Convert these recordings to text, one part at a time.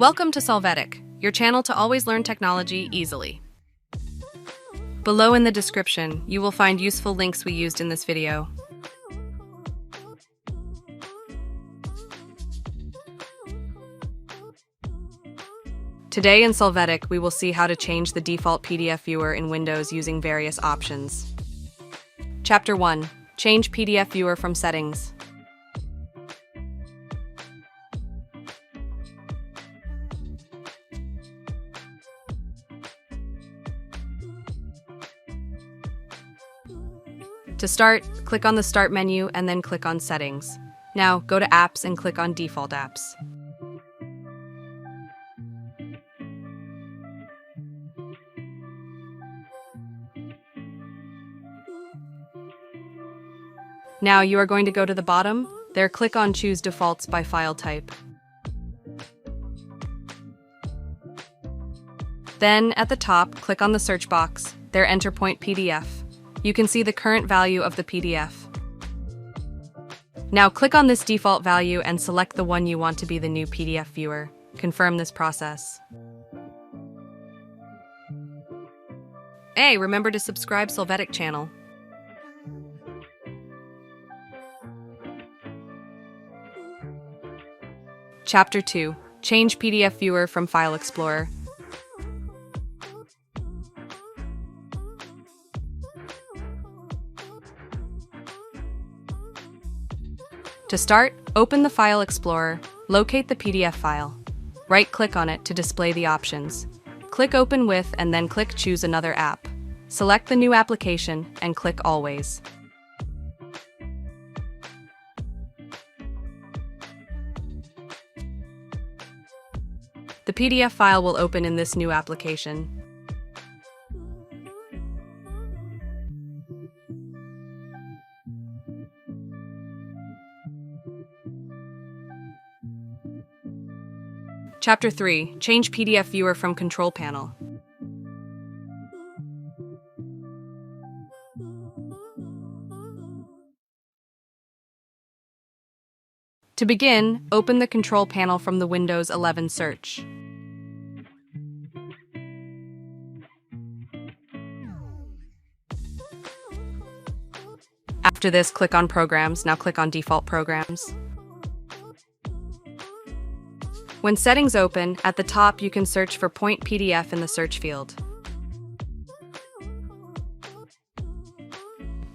Welcome to Solvetic, your channel to always learn technology easily. Below in the description, you will find useful links we used in this video. Today in Solvetic, we will see how to change the default PDF viewer in Windows using various options. Chapter 1. Change PDF viewer from settings. To start, click on the Start menu and then click on Settings. Now, go to Apps and click on Default Apps. Now you are going to go to the bottom. There, click on Choose Defaults by File Type. Then, at the top, click on the search box. There, enter Point PDF. You can see the current value of the PDF. Now click on this default value and select the one you want to be the new PDF viewer. Confirm this process. Hey, remember to subscribe Solvetic channel. Chapter 2. Change PDF viewer from File Explorer. To start, open the File Explorer, locate the PDF file. Right-click on it to display the options. Click Open With and then click Choose Another App. Select the new application and click Always. The PDF file will open in this new application. Chapter 3. Change PDF viewer from Control Panel. To begin, open the Control Panel from the Windows 11 search. After this, click on Programs. Now click on Default Programs. When settings open, at the top you can search for Point PDF in the search field.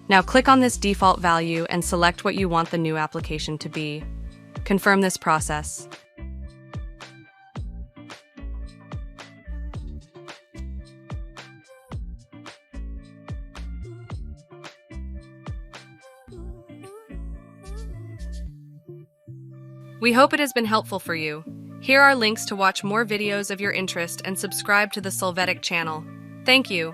Now click on this default value and select what you want the new application to be. Confirm this process. We hope it has been helpful for you. Here are links to watch more videos of your interest and subscribe to the Solvetic channel. Thank you.